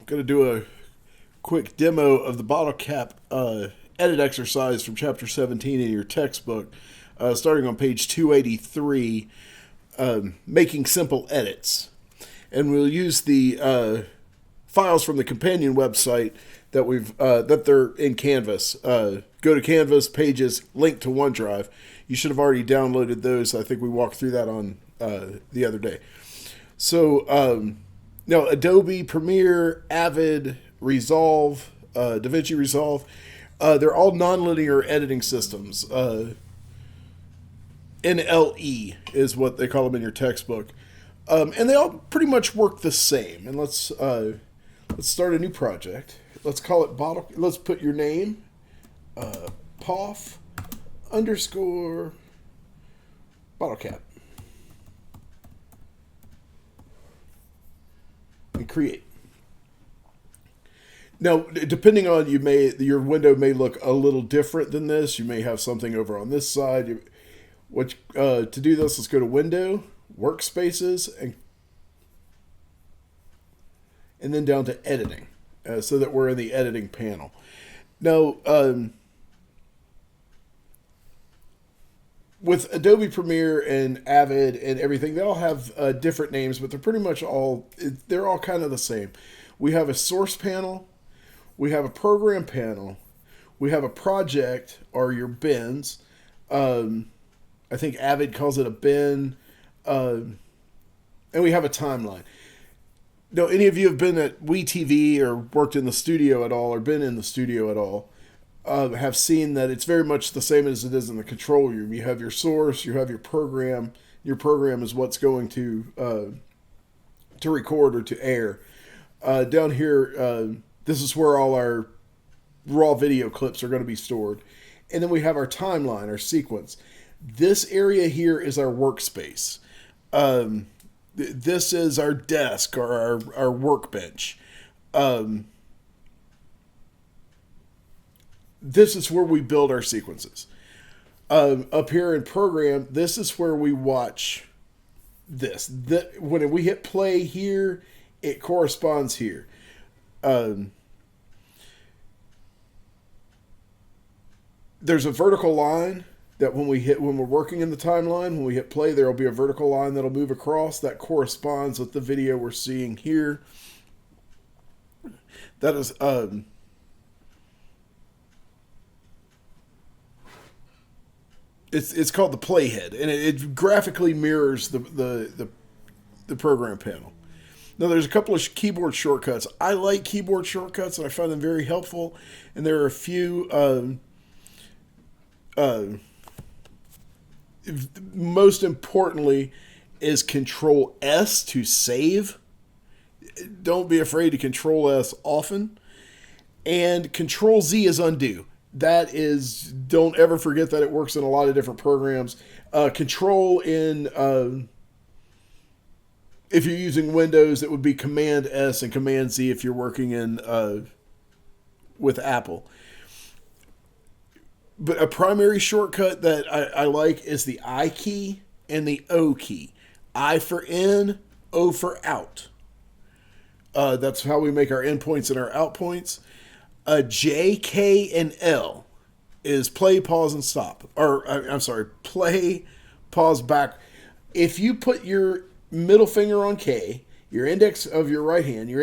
Going to do a quick demo of the bottle cap edit exercise from chapter 17 in your textbook, starting on page 283, making simple edits. And we'll use the files from the companion website that they're in Canvas. Go to Canvas, pages, link to OneDrive. You should have already downloaded those. I think we walked through that on the other day. So now Adobe Premiere, Avid, Resolve, DaVinci Resolve, they're all nonlinear editing systems. NLE is what they call them in your textbook. And they all pretty much work the same. And let's start a new project. Let's call it bottle. Let's put your name, POF _ bottle cap, and create. Now, depending on your window may look a little different than this. You may have something over on this side. To do this, let's go to Window, Workspaces, and then down to Editing, so that we're in the editing panel. Now, with Adobe Premiere and Avid and everything, they all have different names, but they're all kind of the same. We have a source panel, we have a program panel, we have a project, or your bins. I think Avid calls it a bin, and we have a timeline. Now, any of you have been at WeTV or worked in the studio at all, or been in the studio at all, have seen that it's very much the same as it is in the control room. You have your source, you have your program. Your program is what's going to record or to air. Down here, this is where all our raw video clips are going to be stored. And then we have our timeline, our sequence. This area here is our workspace. This is our desk or our workbench. This is where we build our sequences. Up here in program, this is where we watch this. When we hit play here, it corresponds here. There's a vertical line that when we're working in the timeline, when we hit play, there will be a vertical line that'll move across that corresponds with the video we're seeing here. That is it's called the playhead, and it graphically mirrors the program panel. Now, there's a couple of keyboard shortcuts. I like keyboard shortcuts, and I find them very helpful. And there are a few. Most importantly is Control S to save. Don't be afraid to Control S often. And Control Z is undo. Don't ever forget that it works in a lot of different programs. Control if you're using Windows, it would be Command S, and Command Z if you're working with Apple. But a primary shortcut that I like is the I key and the O key. I for in, O for out. That's how we make our endpoints and our outpoints. J, K, and L is play, pause, and stop. Play, pause, back. If you put your middle finger on K, your index of your right hand, your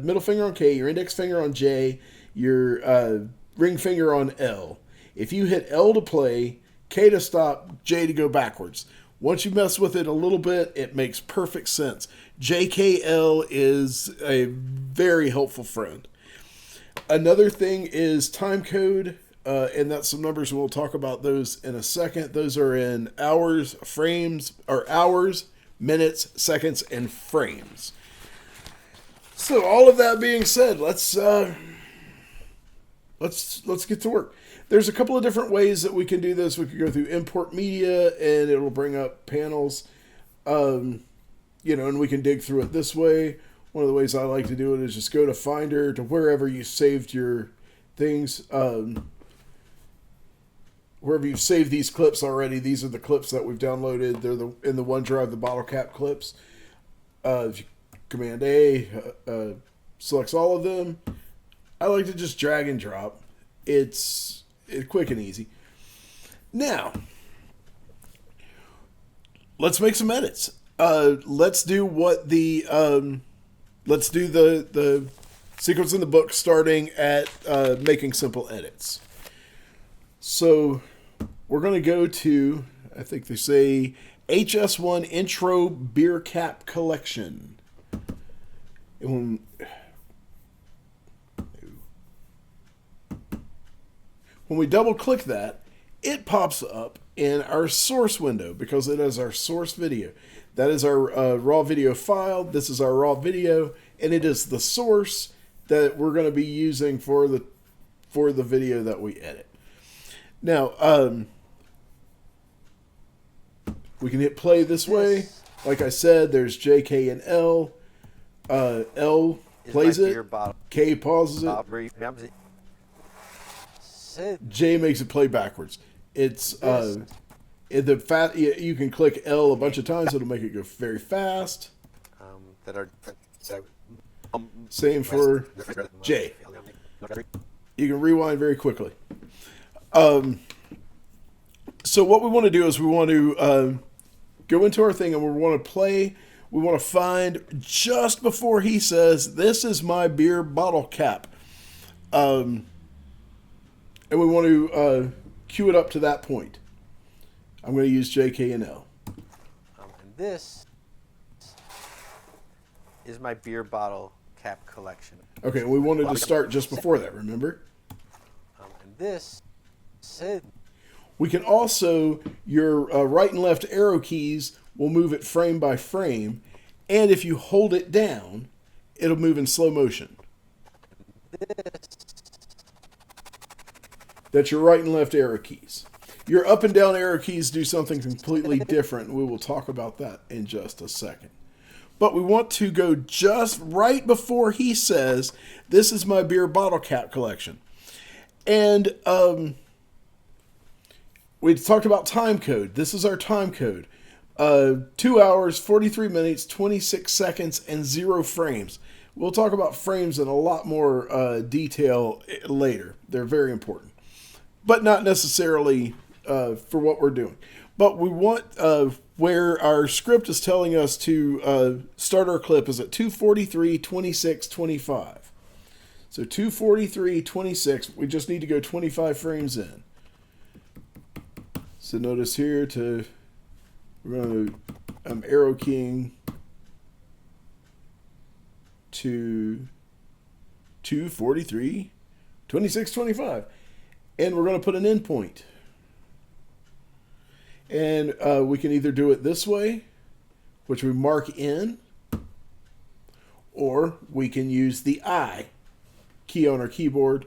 middle finger on K, your index finger on J, your ring finger on L. If you hit L to play, K to stop, J to go backwards. Once you mess with it a little bit, it makes perfect sense. JKL is a very helpful friend. Another thing is time code, and that's some numbers, and we'll talk about those in a second. Those are in hours, minutes, seconds, and frames. So all of that being said, let's get to work. There's a couple of different ways that we can do this. We could go through import media, and it'll bring up panels, and we can dig through it this way. One of the ways I like to do it is just go to Finder, to wherever you saved your things. Wherever you've saved these clips already, these are the clips that we've downloaded. They're in the OneDrive, the bottle cap clips. Command A, selects all of them. I like to just drag and drop. It's quick and easy. Now, let's make some edits. Let's do what let's do the sequence in the book, starting at making simple edits. So we're going to go to, I think they say, HS1 Intro Beer Cap Collection. And when we double click that, it pops up in our source window because it is our source video. That is our raw video file. This is our raw video, and it is the source that we're going to be using for the video that we edit. Now, we can hit play this way. Like I said, there's J, K, and L. L plays it. K pauses it. J makes it play backwards. It's you can click L a bunch of times. It'll make it go very fast. Same for J. You can rewind very quickly. So what we want to do is we want to go into our thing and we want to play. We want to find just before he says, "This is my beer bottle cap," and we want to cue it up to that point. I'm going to use J, K, and L. And this is my beer bottle cap collection. Okay, we wanted to start just before that, remember? And this is... We can also, your right and left arrow keys will move it frame by frame, and if you hold it down, it'll move in slow motion. That's your right and left arrow keys. Your up and down arrow keys do something completely different. We will talk about that in just a second. But we want to go just right before he says, "This is my beer bottle cap collection." And we talked about time code. This is our time code. 2 hours, 43 minutes, 26 seconds, and 0 frames. We'll talk about frames in a lot more detail later. They're very important. But not necessarily for what we're doing. But we want where our script is telling us to start our clip is at 2:43, 26, 25. So 2:43, 26. We just need to go 25 frames in. So notice here we're going to, I'm arrow keying to 2:43, 26, 25. And we're going to put an endpoint. And we can either do it this way, which we mark in, or we can use the I key on our keyboard.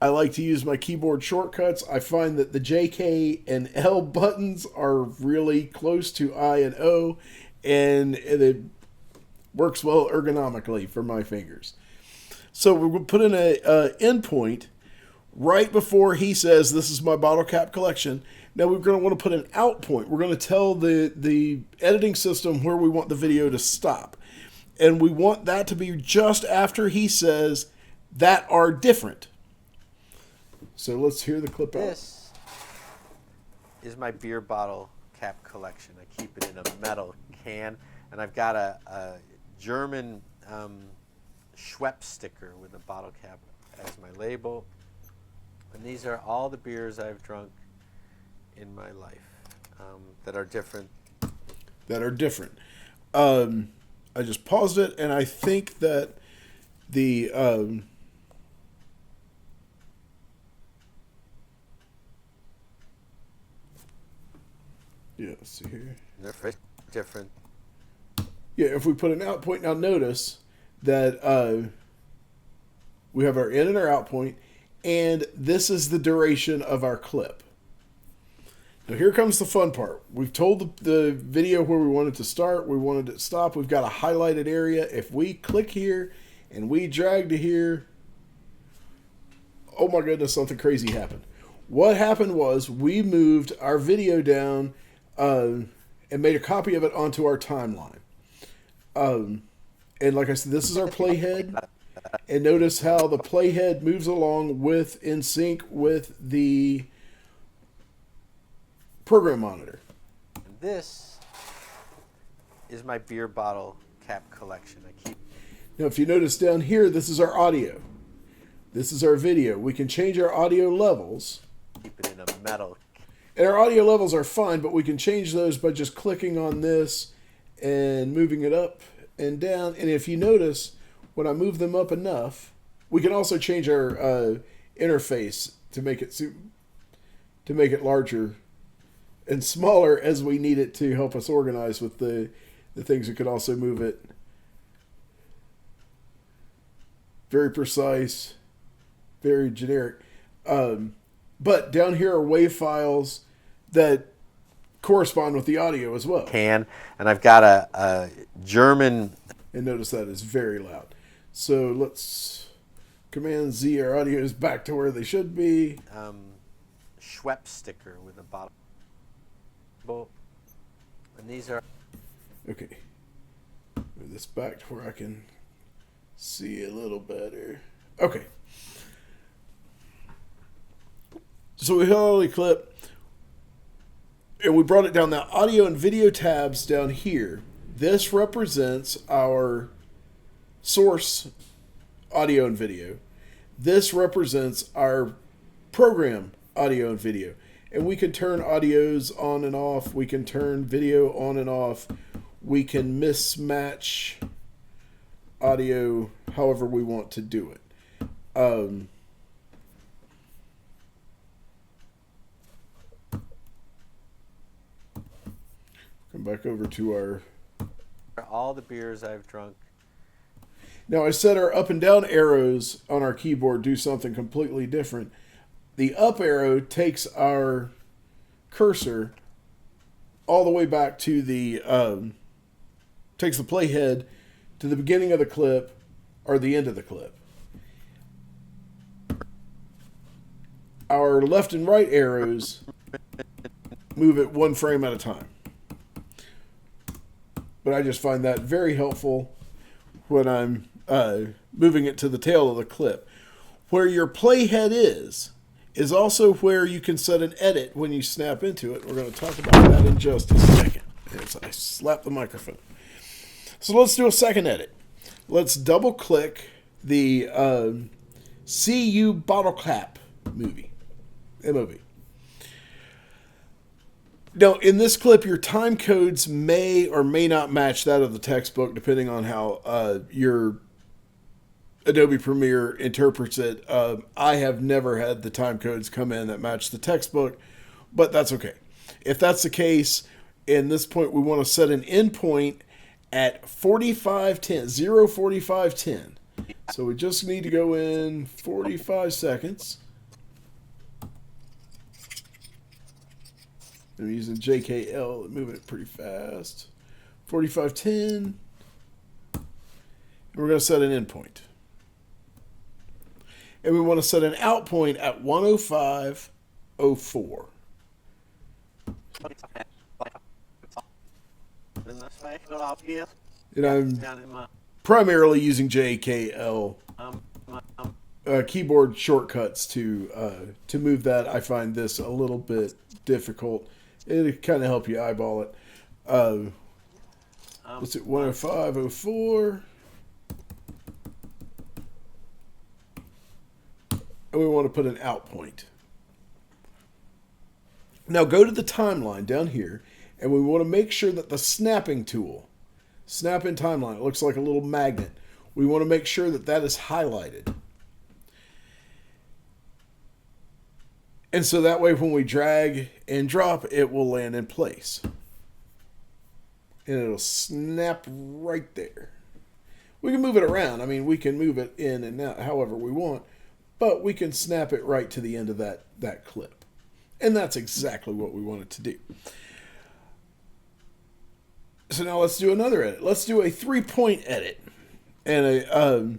I like to use my keyboard shortcuts. I find that the J, K, and L buttons are really close to I and O, and it works well ergonomically for my fingers. So we're going to put in an endpoint right before he says, "This is my bottle cap collection." Now we're going to want to put an out point. We're going to tell the editing system where we want the video to stop. And we want that to be just after he says, "that are different." So let's hear the clip out. This is my beer bottle cap collection. I keep it in a metal can, and I've got a German Schweppes sticker with a bottle cap as my label. And these are all the beers I've drunk in my life that are different. That are different. I just paused it, and I think that the yeah, let's see here. They're different. Yeah, if we put an out point, now notice that we have our in and our out point, and this is the duration of our clip. Now here comes the fun part. We've told the video where we want it to start, we wanted it to stop. We've got a highlighted area. If we click here and we drag to here, oh my goodness, something crazy happened. What happened was we moved our video down and made a copy of it onto our timeline. And like I said, this is our playhead. And notice how the playhead moves along with in sync with the program monitor. And this is my beer bottle cap collection. I keep. Now, if you notice down here, this is our audio. This is our video. We can change our audio levels. Keep it in a metal. And our audio levels are fine, but we can change those by just clicking on this and moving it up and down. And if you notice, when I move them up enough, we can also change our interface to make it larger and smaller as we need it to help us organize with the things. We can also move it very precise, very generic. But down here are WAV files that correspond with the audio as well. And I've got a German. And notice that is very loud. So let's Command Z. Our audio is back to where they should be. Schweppes sticker with a bottle. And these are. Okay. Move this back to where I can see a little better. Okay. So we held the clip, and we brought it down. Now, audio and video tabs down here. This represents our source audio and video. This represents our program audio and video. And we can turn audios on and off. We can turn video on and off. We can mismatch audio however we want to do it. Come back over to our... all the beers I've drunk. Now I said our up and down arrows on our keyboard do something completely different. The up arrow takes our cursor all the way back to the... takes the playhead to the beginning of the clip or the end of the clip. Our left and right arrows move it one frame at a time. But I just find that very helpful when I'm moving it to the tail of the clip. Where your playhead is also where you can set an edit when you snap into it. We're going to talk about that in just a second. As I slap the microphone. So let's do a second edit. Let's double click the CU Bottle Cap movie. MOV. Now, in this clip, your time codes may or may not match that of the textbook, depending on how your Adobe Premiere interprets it. I have never had the time codes come in that match the textbook, but that's okay. If that's the case, in this point, we want to set an endpoint at 4510, 0:45:10. So we just need to go in 45 seconds. I'm using JKL, moving it pretty fast. 45:10. And we're going to set an endpoint. And we want to set an out point at 105:04. And I'm primarily using JKL keyboard shortcuts to move that. I find this a little bit difficult. It'll kind of help you eyeball it. Let's see, 105:04. And we want to put an out point. Now go to the timeline down here, and we want to make sure that the snapping tool, snap in timeline, it looks like a little magnet. We want to make sure that that is highlighted. And so that way when we drag and drop, it will land in place. And it'll snap right there. We can move it around. I mean, we can move it in and out however we want, but we can snap it right to the end of that clip. And that's exactly what we want it to do. So now let's do another edit. Let's do a 3-point edit. And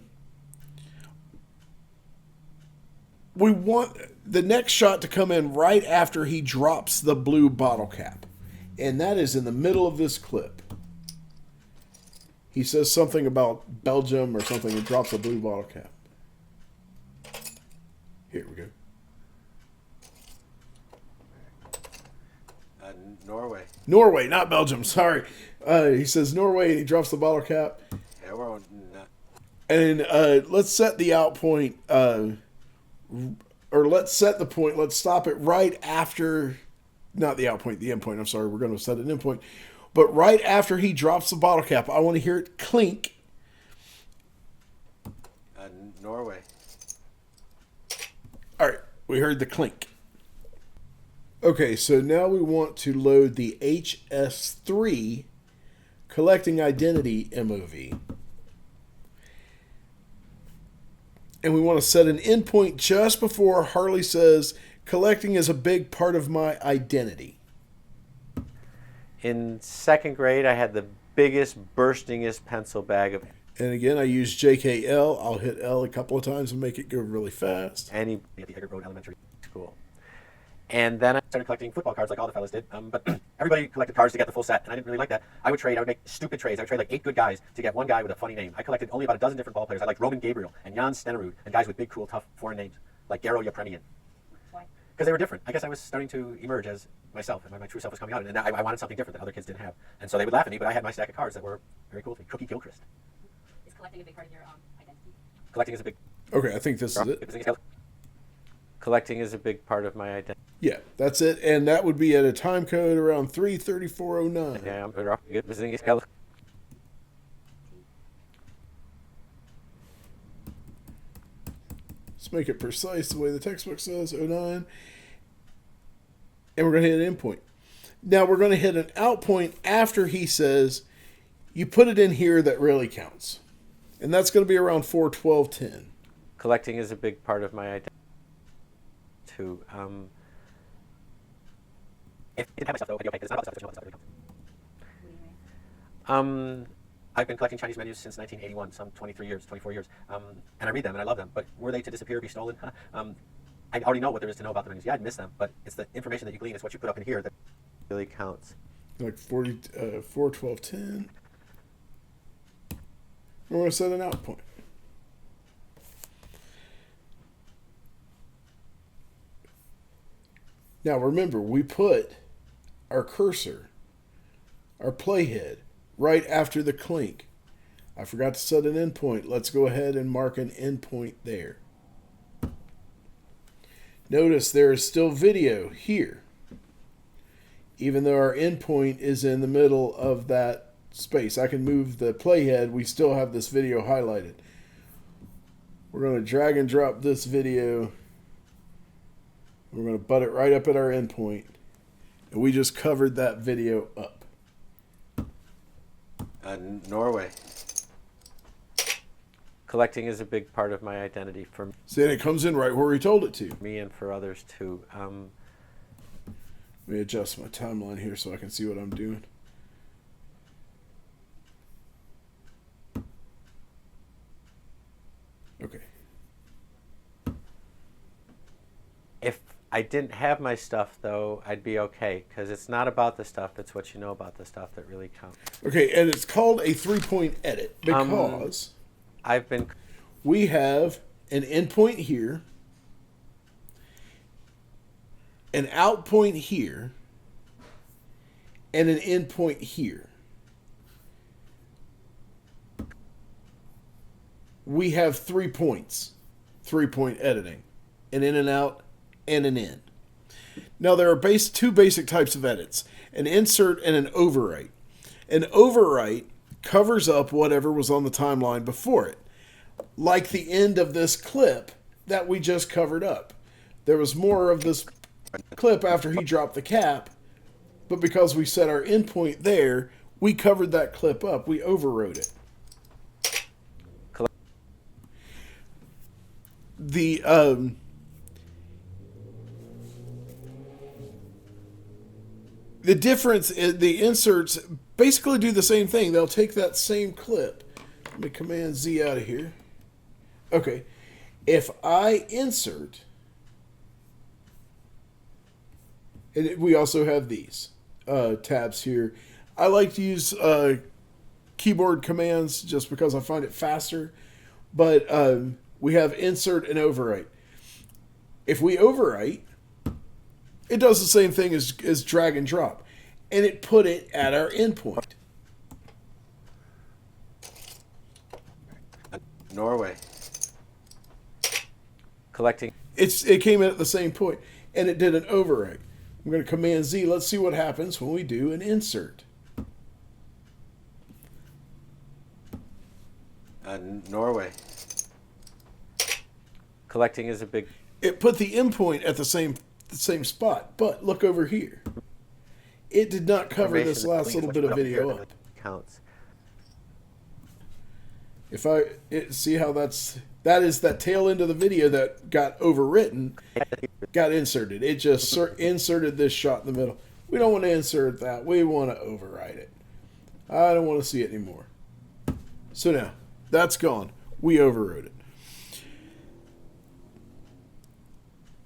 we want the next shot to come in right after he drops the blue bottle cap. And that is in the middle of this clip. He says something about Belgium or something and drops a blue bottle cap. Here we go. Norway. Norway, not Belgium. Sorry. He says Norway and he drops the bottle cap. Yeah, we're on, And let's set the out point, or let's set the point. Let's stop it right after, not the out point, the end point. I'm sorry, we're going to set an end point. But right after he drops the bottle cap, I want to hear it clink. Norway. All right, we heard the clink. Okay, so now we want to load the HS3 Collecting Identity MOV. And we want to set an endpoint just before Harley says, collecting is a big part of my identity. In second grade, I had the biggest, burstingest pencil bag of And again, I use JKL. I'll hit L a couple of times and make it go really fast. any at the Eggert Road Elementary School. And then I started collecting football cards like all the fellas did. But everybody collected cards to get the full set, and I didn't really like that. I would make stupid trades. I would trade like 8 good guys to get one guy with a funny name. I collected only about a dozen different ball players. I liked Roman Gabriel and Jan Stenerud and guys with big, cool, tough foreign names like Garo Yepremian. Why? Because they were different. I guess I was starting to emerge as myself, and my true self was coming out. And I wanted something different that other kids didn't have. And so they would laugh at me, but I had my stack of cards that were very cool to me. Cookie Gilchrist. Is collecting a big part of your identity? Collecting is a big... Okay, I think this is it. Collecting is a big part of my identity. Yeah, that's it. And that would be at a time code around 3:34:09. Yeah, I'm better off good visiting Excalibur. Let's make it precise the way the textbook says, 09. And we're going to hit an endpoint. Now we're going to hit an out point after he says, you put it in here that really counts. And that's going to be around 4:12:10. Collecting is a big part of my identity. If I didn't have my stuff, though, I'd be okay, 'cause it's not about the stuff, it's about the stuff that really counts. I've been collecting Chinese menus since 1981, some 23 years, 24 years. And I read them and I love them, but were they to disappear or be stolen? I already know what there is to know about the menus. Yeah, I'd miss them, but it's the information that you glean, it's what you put up in here that really counts. Like 4:12:10. We're going to set an out point. Now remember, we put our cursor, our playhead, right after the clink. I forgot to set an endpoint. Let's go ahead and mark an endpoint there. Notice there is still video here, even though our endpoint is in the middle of that space. I can move the playhead. We still have this video highlighted. We're going to drag and drop this video. We're going to butt it right up at our endpoint. And we just covered that video up. Norway. Collecting is a big part of my identity for See, and it comes in right where we told it to. me and for others too. Let me adjust my timeline here so I can see what I'm doing. Okay. If I didn't have my stuff, though, I'd be okay, because it's not about the stuff, it's what you know about the stuff that really counts. Okay, and it's called a 3-point edit because I've been... we have an endpoint here, an out point here, and an endpoint here. We have 3 points, 3-point editing, an in and out, and an in. Now there are two basic types of edits, an insert and an overwrite. An overwrite covers up whatever was on the timeline before it, like the end of this clip that we just covered up. There was more of this clip after he dropped the cap, but because we set our endpoint there, we covered that clip up. We overwrote it. The difference is the inserts basically do the same thing. They'll take that same clip. Let me Command Z out of here. Okay. If I insert, and we also have these tabs here. I like to use keyboard commands just because I find it faster. But we have insert and overwrite. If we overwrite, it does the same thing as drag and drop. And it put it at our endpoint. Norway. Collecting. It came in at the same point, and it did an overwrite. I'm going to Command Z. Let's see what happens when we do an insert. Norway. Collecting is a big. It put the endpoint at the same spot, but look over here. It did not cover this last little bit of video up. Counts. If see how that is that tail end of the video that got overwritten, got inserted. It just inserted this shot in the middle. We don't want to insert that. We want to override it. I don't want to see it anymore. So now, that's gone. We overrode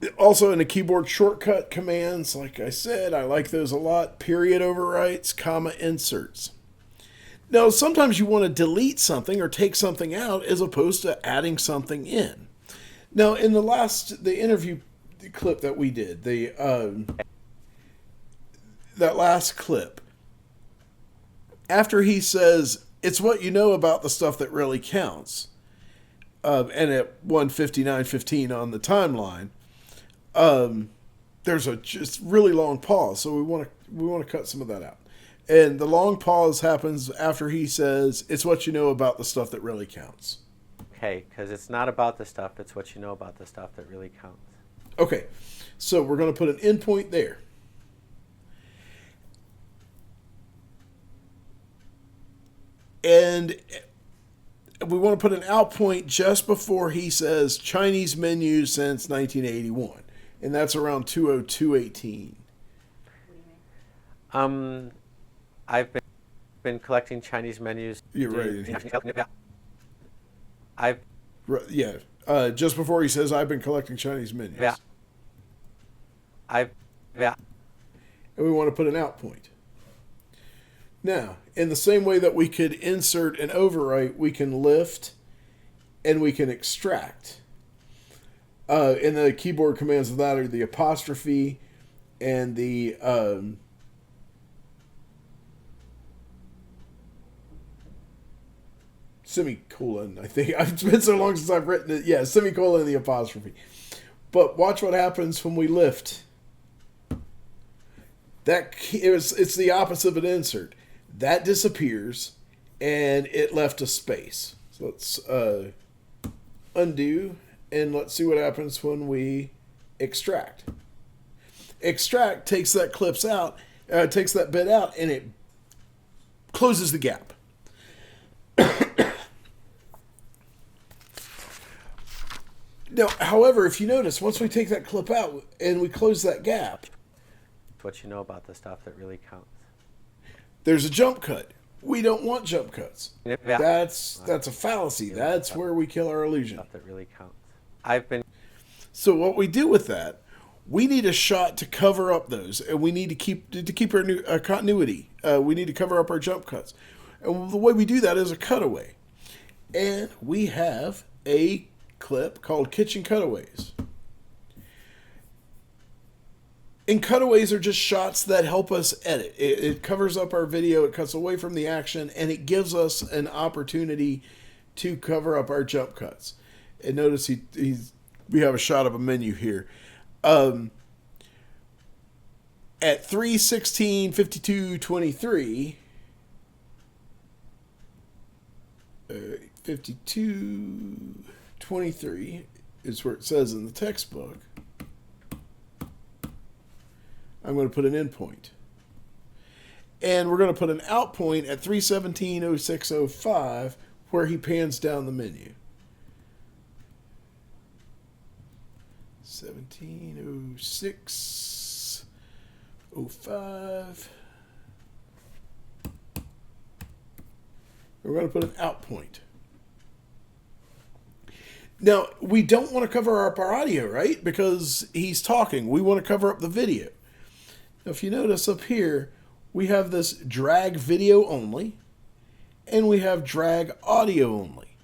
it. Also in the keyboard shortcut commands, like I said, I like those a lot. Period overwrites, comma inserts. Now, sometimes you want to delete something or take something out as opposed to adding something in. Now, in the interview clip that we did, that last clip, after he says, it's what you know about the stuff that really counts, and at 1:59:15 on the timeline, there's a just really long pause, so we want to cut some of that out. And the long pause happens after he says, it's what you know about the stuff that really counts. Okay, because it's not about the stuff, it's what you know about the stuff that really counts. Okay, so we're going to put an endpoint there. And we want to put an out point just before he says Chinese menu since 1981. And that's around 2:02:18. I've been collecting Chinese menus. You're right. Yeah. Just before he says, I've been collecting Chinese menus. Yeah. And we want to put an out point. Now, in the same way that we could insert and overwrite, we can lift and we can extract. And the keyboard commands of that are the apostrophe and the semicolon. I think it's been so long since I've written it. Yeah, semicolon and the apostrophe. But watch what happens when we lift. It's the opposite of an insert. That disappears, and it left a space. So let's undo, and let's see what happens when we extract. Extract takes that takes that bit out, and it closes the gap. Now, however, if you notice, once we take that clip out and we close that gap, what you know about the stuff that really counts. There's a jump cut. We don't want jump cuts. Yeah. That's a fallacy. That's where we kill our illusion. Stuff that really counts. So what we do with that, we need a shot to cover up those, and we need to keep our continuity. We need to cover up our jump cuts, and the way we do that is a cutaway. And we have a clip called Kitchen Cutaways. And cutaways are just shots that help us edit. It covers up our video, it cuts away from the action, and it gives us an opportunity to cover up our jump cuts. And notice we have a shot of a menu here. At 3:16:52:23, 52:23 is where it says in the textbook. I'm going to put an endpoint. And we're going to put an out point at 3:17:06:05 where he pans down the menu. 17:06:05. We're going to put an out point. Now, we don't want to cover up our audio, right? Because he's talking. We want to cover up the video. Now, if you notice up here, we have this drag video only. and we have drag audio only.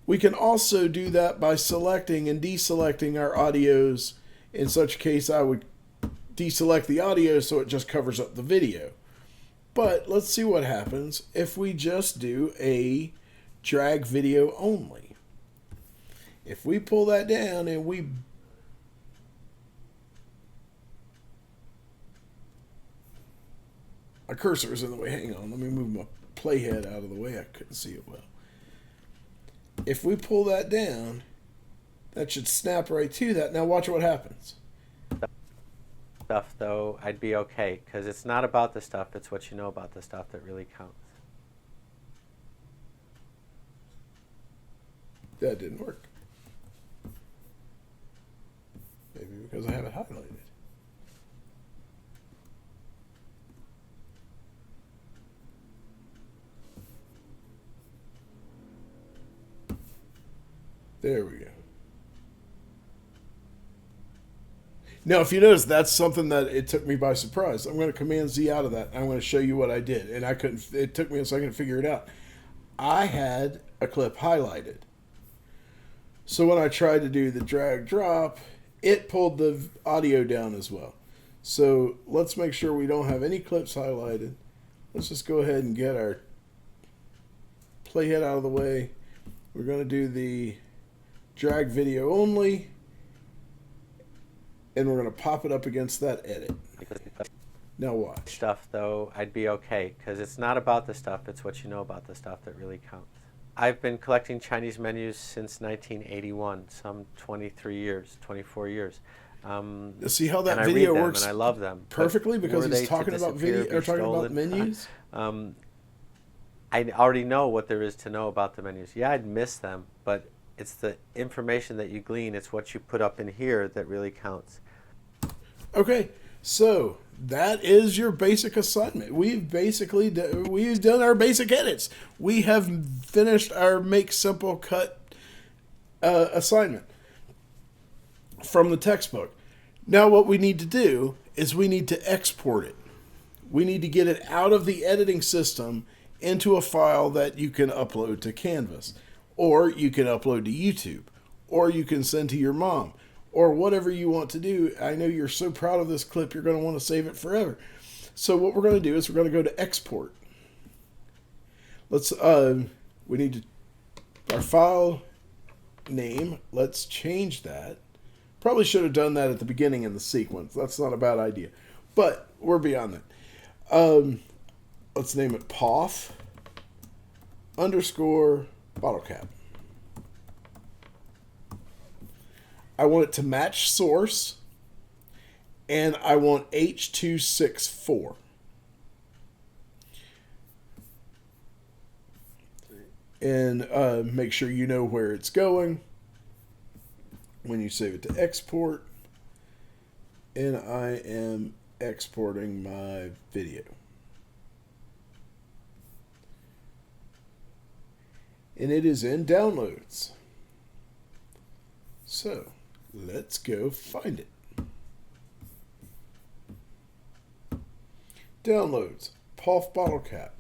We can also do that by selecting and deselecting our audios. In such case, I would deselect the audio so it just covers up the video. But let's see what happens if we just do a drag video only. If we pull that down and we my cursor is in the way. Hang on, let me move my playhead out of the way. I couldn't see it well. If we pull that down, that should snap right to that. Now watch what happens. Stuff though, I'd be okay, because it's not about the stuff, it's what you know about the stuff that really counts. That didn't work. Maybe because I have it highlighted. There we go. Now, if you notice, that's something that it took me by surprise. I'm going to Command Z out of that. I'm going to show you what I did. And I couldn't, it took me a second to figure it out. I had a clip highlighted. So when I tried to do the drag drop, it pulled the audio down as well. So let's make sure we don't have any clips highlighted. Let's just go ahead and get our playhead out of the way. We're going to do the drag video only. And we're going to pop it up against that edit. Now watch. Stuff though, I'd be okay, because it's not about the stuff, it's what you know about the stuff that really counts. I've been collecting Chinese menus since 1981, some 23 years, 24 years. See how that and video I read them works and I love them perfectly because were he's they to talking about disappear, video or be talking about stolen? menus. I already know what there is to know about the menus. Yeah, I'd miss them, but it's the information that you glean, it's what you put up in here that really counts. Okay, so that is your basic assignment. We've done our basic edits. We have finished our make simple cut assignment from the textbook. Now what we need to do is we need to export it. We need to get it out of the editing system into a file that you can upload to Canvas, or you can upload to YouTube, or you can send to your mom, or whatever you want to do. I know you're so proud of this clip, you're going to want to save it forever. So what we're going to do is we're going to go to export. We need our file name. Let's change that. Probably should have done that at the beginning in the sequence. That's not a bad idea, but we're beyond that. Let's name it POF _ bottle cap. I want it to match source, and I want H.264. And make sure you know where it's going when you save it to export. And I am exporting my video. And it is in downloads. So let's go find it. Downloads, POF bottle cap.